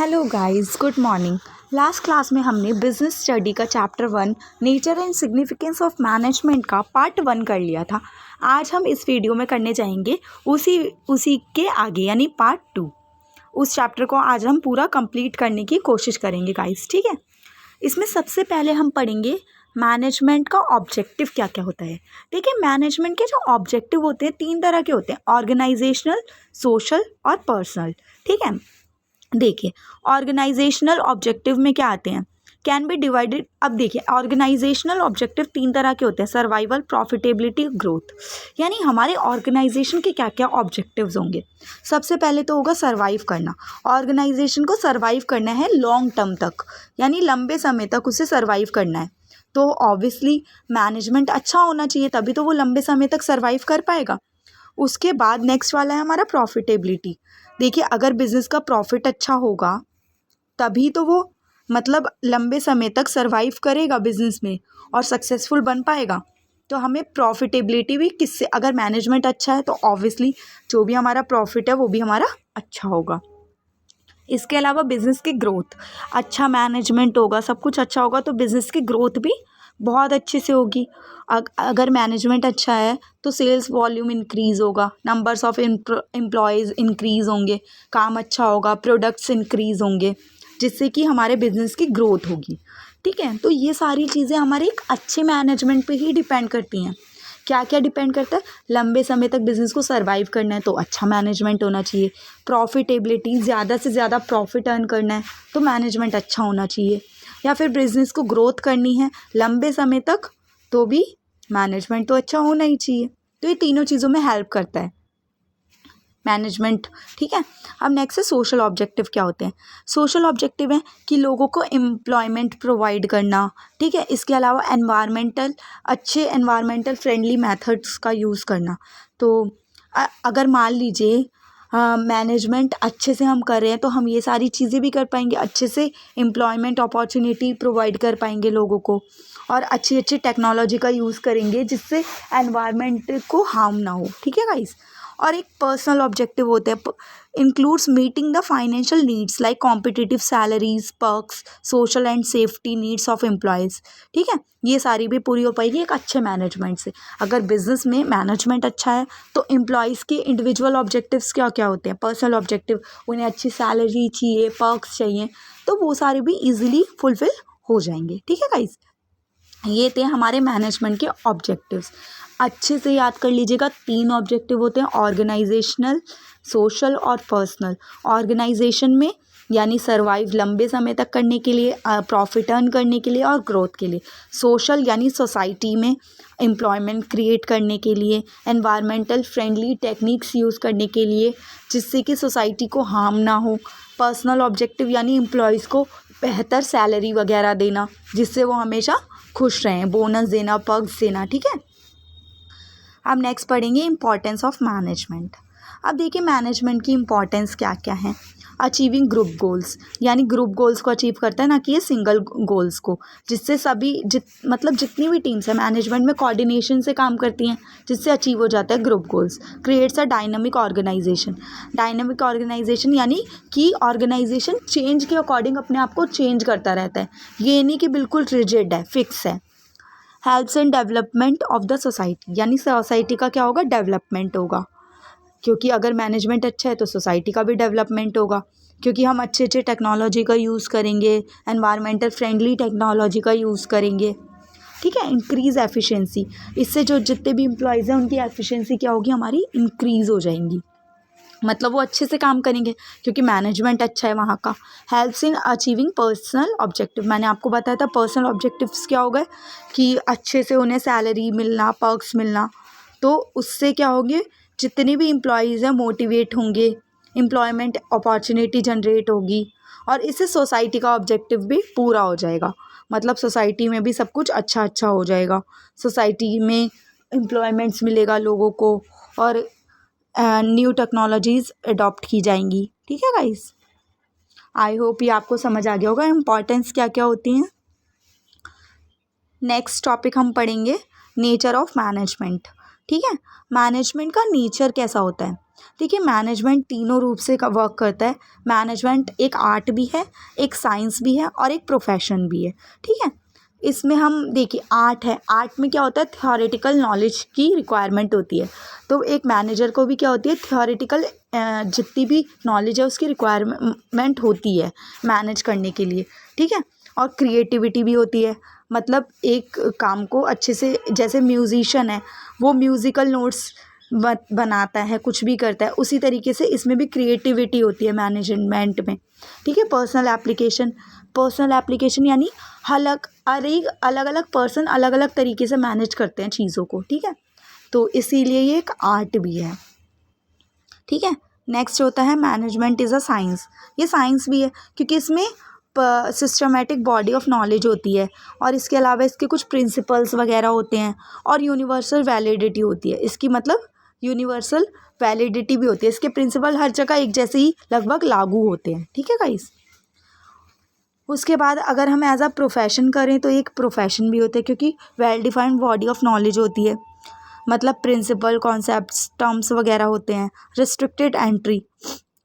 Hello guys, good morning. Last class में हमने business study का chapter 1 nature and significance of management का part 1 कर लिया था। आज हम इस वीडियो में करने जाएंगे उसी के आगे यानी पार्ट 2। उस चैप्टर को आज हम पूरा कंप्लीट करने की कोशिश करेंगे गाइस, ठीक है। इसमें सबसे पहले हम पढ़ेंगे मैनेजमेंट का ऑब्जेक्टिव क्या क्या होता है। देखिए, मैनेजमेंट के जो ऑब्जेक्टिव होते हैं 3 तरह के होते हैं, ऑर्गेनाइजेशनल, सोशल और पर्सनल, ठीक है। देखिए, ऑर्गेनाइजेशनल ऑब्जेक्टिव में क्या आते हैं, कैन बी डिवाइडेड। अब देखिए, ऑर्गेनाइजेशनल ऑब्जेक्टिव 3 तरह के होते हैं, सर्वाइवल, प्रॉफिटेबिलिटी, ग्रोथ। यानी हमारे ऑर्गेनाइजेशन के क्या क्या ऑब्जेक्टिव्स होंगे। सबसे पहले तो होगा सर्वाइव करना। ऑर्गेनाइजेशन को सर्वाइव करना है लॉन्ग टर्म तक, यानी लंबे समय तक उसे सर्वाइव करना है। तो ऑब्वियसली मैनेजमेंट अच्छा होना चाहिए, तभी तो वो लंबे समय तक सर्वाइव कर पाएगा। उसके बाद नेक्स्ट वाला है हमारा प्रॉफिटेबिलिटी। देखिए, अगर बिजनेस का प्रॉफिट अच्छा होगा तभी तो वो मतलब लंबे समय तक सरवाइव करेगा बिजनेस में और सक्सेसफुल बन पाएगा। तो हमें प्रॉफिटेबिलिटी भी किससे, अगर मैनेजमेंट अच्छा है तो ऑब्वियसली जो भी हमारा प्रॉफिट है वो भी हमारा अच्छा होगा। इसके अलावा बिजनेस की ग्रोथ, अच्छा मैनेजमेंट होगा, सब कुछ अच्छा होगा तो बिजनेस की ग्रोथ भी बहुत अच्छे से होगी। अगर मैनेजमेंट अच्छा है तो सेल्स वॉल्यूम इंक्रीज़ होगा, नंबर्स ऑफ एम्प्लॉयज़ इंक्रीज़ होंगे, काम अच्छा होगा, प्रोडक्ट्स इंक्रीज़ होंगे, जिससे कि हमारे बिजनेस की ग्रोथ होगी, ठीक है। तो ये सारी चीज़ें हमारे एक अच्छे मैनेजमेंट पे ही डिपेंड करती हैं। क्या क्या डिपेंड करता है, लंबे समय तक बिजनेस को सर्वाइव करना है तो अच्छा मैनेजमेंट होना चाहिए। प्रॉफिटेबिलिटी, ज़्यादा से ज़्यादा प्रॉफिट अर्न करना है तो मैनेजमेंट अच्छा होना चाहिए। या फिर बिजनेस को ग्रोथ करनी है लंबे समय तक तो भी मैनेजमेंट तो अच्छा होना ही चाहिए। तो ये तीनों चीज़ों में हेल्प करता है मैनेजमेंट, ठीक है। अब नेक्स्ट है सोशल ऑब्जेक्टिव। क्या होते हैं सोशल ऑब्जेक्टिव? है कि लोगों को एम्प्लॉयमेंट प्रोवाइड करना, ठीक है। इसके अलावा अच्छे एनवायरमेंटल फ्रेंडली मेथड्स का यूज़ करना। तो अगर मान लीजिए मैनेजमेंट अच्छे से हम कर रहे हैं तो हम ये सारी चीज़ें भी कर पाएंगे, अच्छे से एम्प्लॉयमेंट अपॉर्चुनिटी प्रोवाइड कर पाएंगे लोगों को, और अच्छी अच्छी टेक्नोलॉजी का यूज़ करेंगे जिससे एनवायरनमेंट को हार्म ना हो, ठीक है गाइस। और एक पर्सनल ऑब्जेक्टिव होते हैं, includes meeting the financial needs like competitive salaries, perks, social and safety needs of employees, ठीक है। ये सारी भी पूरी हो पाएगी एक अच्छे मैनेजमेंट से। अगर बिजनेस में मैनेजमेंट अच्छा है तो एम्प्लॉयज़ के इंडिविजुअल ऑब्जेक्टिव्स क्या क्या होते हैं, पर्सनल ऑब्जेक्टिव, उन्हें अच्छी सैलरी चाहिए, पर्क्स चाहिए, तो वो सारे भी ईजिली फुलफिल हो जाएंगे, ठीक है गाइस। ये थे हमारे मैनेजमेंट के ऑब्जेक्टिव्स। अच्छे से याद कर लीजिएगा, 3 ऑब्जेक्टिव होते हैं, ऑर्गेनाइजेशनल, सोशल और पर्सनल। ऑर्गेनाइजेशन में यानी सर्वाइव लंबे समय तक करने के लिए, प्रॉफिट अर्न करने के लिए और ग्रोथ के लिए। सोशल यानी सोसाइटी में एम्प्लॉयमेंट क्रिएट करने के लिए, एनवायरमेंटल फ्रेंडली टेक्निक्स यूज़ करने के लिए जिससे कि सोसाइटी को हार्म ना हो। पर्सनल ऑब्जेक्टिव यानी एम्प्लॉयज़ को बेहतर सैलरी वगैरह देना जिससे वो हमेशा खुश रहें, बोनस देना, पर्क्स देना, ठीक है। अब नेक्स्ट पढ़ेंगे इंपॉर्टेंस ऑफ मैनेजमेंट। अब देखिए, मैनेजमेंट की इंपॉर्टेंस क्या क्या है। अचीविंग ग्रुप गोल्स, यानी ग्रुप गोल्स को अचीव करता है, ना कि ये सिंगल गोल्स को, जिससे सभी मतलब जितनी भी टीम्स है मैनेजमेंट में कोऑर्डिनेशन से काम करती हैं, जिससे अचीव हो जाता है group goals. Creates a dynamic organisation. Dynamic organisation यानी कि ऑर्गेनाइजेशन चेंज के अकॉर्डिंग अपने आप को चेंज करता रहता है, ये नहीं कि बिल्कुल रिजिड है, फिक्स है। Helps in development of the society, यानी सोसाइटी का क्या होगा, डेवलपमेंट होगा, क्योंकि अगर मैनेजमेंट अच्छा है तो सोसाइटी का भी डेवलपमेंट होगा, क्योंकि हम अच्छे अच्छे टेक्नोलॉजी का यूज़ करेंगे, एनवायरमेंटल फ्रेंडली टेक्नोलॉजी का यूज़ करेंगे, ठीक है। इंक्रीज़ एफिशिएंसी, इससे जो जितने भी एम्प्लॉयज़ हैं उनकी एफिशिएंसी क्या होगी, हमारी इंक्रीज़ हो जाएंगी, मतलब वो अच्छे से काम करेंगे क्योंकि मैनेजमेंट अच्छा है वहाँ का। Helps in achieving personal objective, मैंने आपको बताया था पर्सनल ऑब्जेक्टिव्स क्या हो गए कि अच्छे से उन्हें सैलरी मिलना, पर्क्स मिलना, तो उससे क्या होंगे, जितने भी एम्प्लॉयज़ हैं मोटिवेट होंगे, एम्प्लॉयमेंट अपॉर्चुनिटी जनरेट होगी, और इससे सोसाइटी का ऑब्जेक्टिव भी पूरा हो जाएगा, मतलब सोसाइटी में भी सब कुछ अच्छा अच्छा हो जाएगा, सोसाइटी में एम्प्लॉयमेंट्स मिलेगा लोगों को, और न्यू टेक्नोलॉजीज़ अडॉप्ट की जाएंगी, ठीक है गाइस। आई होप ये आपको समझ आ गया होगा इम्पॉर्टेंस क्या क्या होती हैं। नेक्स्ट टॉपिक हम पढ़ेंगे नेचर ऑफ मैनेजमेंट, ठीक है। मैनेजमेंट का नेचर कैसा होता है? देखिए, मैनेजमेंट तीनों रूप से वर्क करता है। मैनेजमेंट एक आर्ट भी है, एक साइंस भी है और एक प्रोफेशन भी है। ठीक है। इसमें हम देखिए, आर्ट है, आर्ट में क्या होता है, थ्योरेटिकल नॉलेज की रिक्वायरमेंट होती है। तो एक मैनेजर को भी क्या होती है, थ्योरेटिकल जितनी भी नॉलेज है उसकी रिक्वायरमेंट होती है मैनेज करने के लिए। ठीक है। और क्रिएटिविटी भी होती है, मतलब एक काम को अच्छे से, जैसे म्यूजिशियन है वो म्यूज़िकल नोट्स बनाता है, कुछ भी करता है, उसी तरीके से इसमें भी क्रिएटिविटी होती है मैनेजमेंट में। ठीक है। पर्सनल एप्लीकेशन यानी अलग अलग पर्सन अलग अलग तरीके से मैनेज करते हैं चीज़ों को। ठीक है। तो इसीलिए ये एक आर्ट भी है। ठीक है। नेक्स्ट होता है मैनेजमेंट इज़ अ साइंस। ये साइंस भी है क्योंकि इसमें सिस्टमेटिक बॉडी ऑफ नॉलेज होती है और इसके अलावा इसके कुछ प्रिंसिपल्स वगैरह होते हैं और यूनिवर्सल वैलिडिटी होती है इसकी, मतलब यूनिवर्सल वैलिडिटी भी होती है। इसके प्रिंसिपल हर जगह एक जैसे ही लगभग लागू होते हैं। ठीक है गाइस। उसके बाद अगर हम एज अ प्रोफेशन करें तो एक प्रोफेशन भी होता है क्योंकि well defined body of knowledge होती है, मतलब प्रिंसिपल, कॉन्सेप्ट्स, टर्म्स वगैरह होते हैं। रिस्ट्रिक्टेड एंट्री,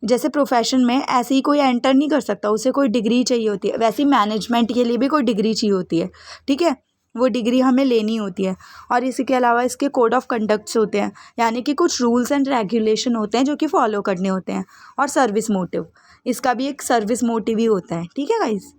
जैसे प्रोफेशन में ऐसे ही कोई एंटर नहीं कर सकता, उसे कोई डिग्री चाहिए होती है, वैसे ही मैनेजमेंट के लिए भी कोई डिग्री चाहिए होती है। ठीक है। वो डिग्री हमें लेनी होती है। और इसी के अलावा इसके कोड ऑफ कंडक्ट्स होते हैं, यानी कि कुछ रूल्स एंड रेगुलेशन होते हैं जो कि फॉलो करने होते हैं। और सर्विस मोटिव, इसका भी एक सर्विस मोटिव ही होता है। ठीक है गाइज।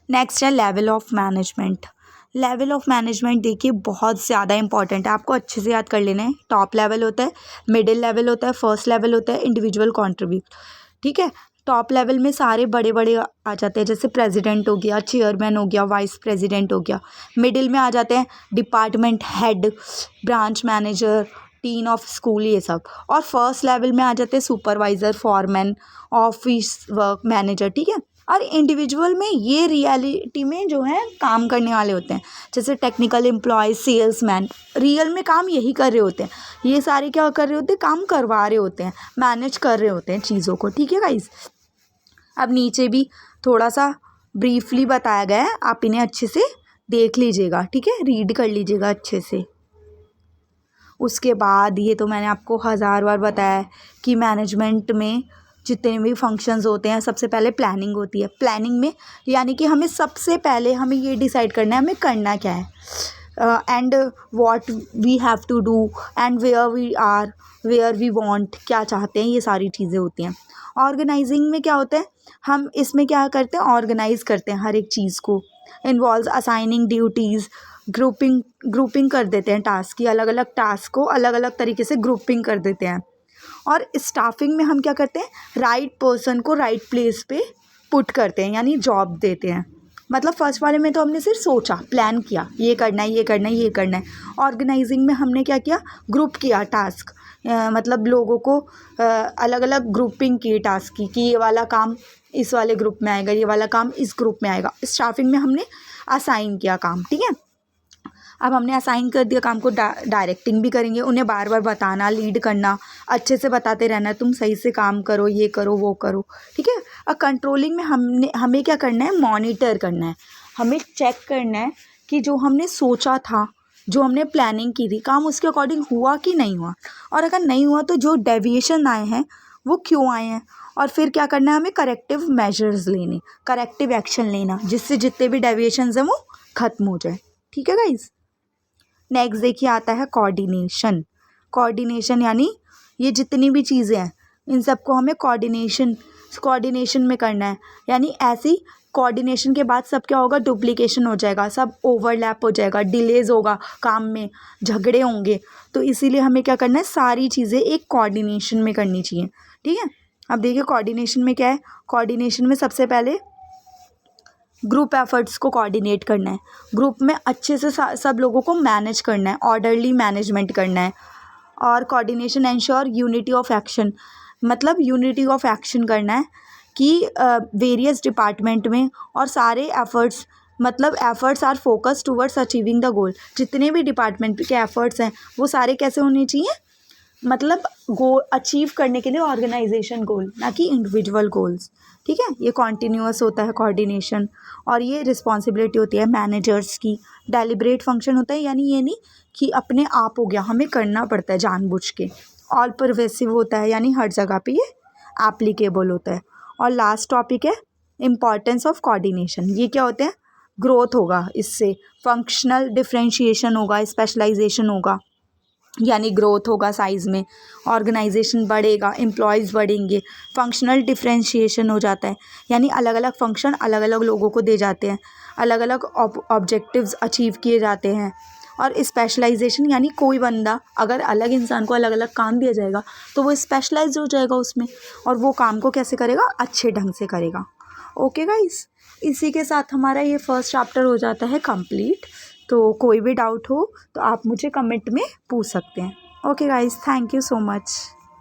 नेक्स्ट है level of management. Level of management देखिए बहुत ज़्यादा इंपॉर्टेंट है, आपको अच्छे से याद कर लेना है। टॉप लेवल होता है, मिडिल लेवल होता है, फर्स्ट लेवल होता है, इंडिविजुअल कंट्रीब्यूट। ठीक है। टॉप लेवल में सारे बड़े बड़े आ जाते हैं, जैसे प्रेसिडेंट हो गया, चेयरमैन हो गया, वाइस प्रेसिडेंट हो गया। मिडिल में आ जाते हैं department head, branch manager, dean of school, ये सब। और फर्स्ट लेवल में आ जाते हैं supervisor, foreman, office work manager. ठीक है। और इंडिविजुअल में ये रियलिटी में जो है काम करने वाले होते हैं, जैसे टेक्निकल एम्प्लॉय, सेल्समैन, रियल में काम यही कर रहे होते हैं। ये सारे क्या कर रहे होते हैं, काम करवा रहे होते हैं, मैनेज कर रहे होते हैं चीज़ों को। ठीक है गाइस। अब नीचे भी थोड़ा सा ब्रीफली बताया गया है, आप इन्हें अच्छे से देख लीजिएगा। ठीक है। रीड कर लीजिएगा अच्छे से। उसके बाद ये तो मैंने आपको 1000 बार बताया है कि मैनेजमेंट में जितने भी फंक्शंस होते हैं, सबसे पहले प्लानिंग होती है। प्लानिंग में यानी कि हमें सबसे पहले हमें ये डिसाइड करना है हमें करना क्या है, and what we have to do, and where we are, where we want, क्या चाहते हैं, ये सारी चीज़ें होती हैं। ऑर्गेनाइजिंग में क्या होता है, हम इसमें क्या करते हैं, ऑर्गेनाइज करते हैं हर एक चीज़ को। इन्वॉल्व असाइनिंग ड्यूटीज़, ग्रुपिंग कर देते हैं टास्क की, अलग अलग टास्क को अलग अलग तरीके से ग्रुपिंग कर देते हैं। और स्टाफिंग में हम क्या करते हैं, राइट पर्सन को राइट प्लेस पे पुट करते हैं, यानी जॉब देते हैं। मतलब फर्स्ट वाले में तो हमने सिर्फ सोचा, प्लान किया, ये करना है, ये करना है, ये करना है। ऑर्गेनाइजिंग में हमने क्या किया, ग्रुप किया टास्क, मतलब लोगों को अलग अलग ग्रुपिंग की टास्क की कि ये वाला काम इस वाले ग्रुप में आएगा, ये वाला काम इस ग्रुप में आएगा। स्टाफिंग में हमने असाइन किया काम। ठीक है। अब हमने असाइन कर दिया काम को, डायरेक्टिंग भी करेंगे, उन्हें बार बार बताना, लीड करना, अच्छे से बताते रहना, तुम सही से काम करो, ये करो, वो करो। ठीक है। और कंट्रोलिंग में हमें क्या करना है, मॉनिटर करना है, हमें चेक करना है कि जो हमने सोचा था, जो हमने प्लानिंग की थी, काम उसके अकॉर्डिंग हुआ कि नहीं हुआ, और अगर नहीं हुआ तो जो डेविएशन आए हैं वो क्यों आए हैं, और फिर क्या करना है, हमें करेक्टिव मेजर्स लेने, करेक्टिव एक्शन लेना, जिससे जितने भी डेविएशंस हैं वो ख़त्म हो जाए। ठीक है गाइज। नेक्स्ट देखिए आता है कोऑर्डिनेशन यानी ये जितनी भी चीज़ें हैं इन सबको हमें कोऑर्डिनेशन में करना है। यानी ऐसी कोऑर्डिनेशन के बाद सब क्या होगा, डुप्लीकेशन हो जाएगा, सब ओवरलैप हो जाएगा, डिलेज होगा काम में, झगड़े होंगे। तो इसीलिए हमें क्या करना है, सारी चीज़ें एक कोऑर्डिनेशन में करनी चाहिए। ठीक है। अब देखिए कोऑर्डिनेशन में क्या है, कोऑर्डिनेशन में सबसे पहले ग्रुप एफर्ट्स को कोऑर्डिनेट करना है, ग्रुप में अच्छे से सब लोगों को मैनेज करना है, ऑर्डरली मैनेजमेंट करना है। और coordination ensure unity of action, मतलब यूनिटी ऑफ एक्शन करना है कि वेरियस डिपार्टमेंट में और सारे एफर्ट्स, मतलब efforts are focus towards achieving the goal. जितने भी डिपार्टमेंट के एफर्ट्स हैं वो सारे कैसे होने चाहिए, मतलब गोल अचीव करने के लिए ऑर्गेनाइजेशन गोल, ना कि इंडिविजुअल गोल्स। ठीक है, ये कॉन्टिन्यूअस होता है कोऑर्डिनेशन, और ये रिस्पॉन्सिबिलिटी होती है मैनेजर्स की। डेलिब्रेट फंक्शन होता है, यानी ये नहीं कि अपने आप हो गया, हमें करना पड़ता है जानबूझ के। ऑल परवेसिव होता है, यानी हर जगह पे ये एप्लीकेबल होता है। और लास्ट टॉपिक है इम्पॉर्टेंस ऑफ कोऑर्डिनेशन। ये क्या होते हैं, ग्रोथ होगा इससे, फंक्शनल डिफरेंशिएशन होगा, स्पेशलाइजेशन होगा, यानी ग्रोथ होगा साइज़ में, ऑर्गेनाइजेशन बढ़ेगा, एम्प्लॉयज़ बढ़ेंगे। फंक्शनल डिफरेंशिएशन हो जाता है, यानी अलग अलग फंक्शन अलग अलग लोगों को दे जाते हैं, अलग अलग ऑब्जेक्टिव्स अचीव किए जाते हैं। और स्पेशलाइजेशन यानी कोई बंदा, अगर अलग इंसान को अलग अलग काम दिया जाएगा तो वो स्पेशलाइज हो जाएगा उसमें, और वो काम को कैसे करेगा, अच्छे ढंग से करेगा। ओके गाइस, इसी के साथ हमारा ये फर्स्ट चैप्टर हो जाता है कंप्लीट। तो कोई भी डाउट हो तो आप मुझे कमेंट में पूछ सकते हैं। Okay guys, thank you so much.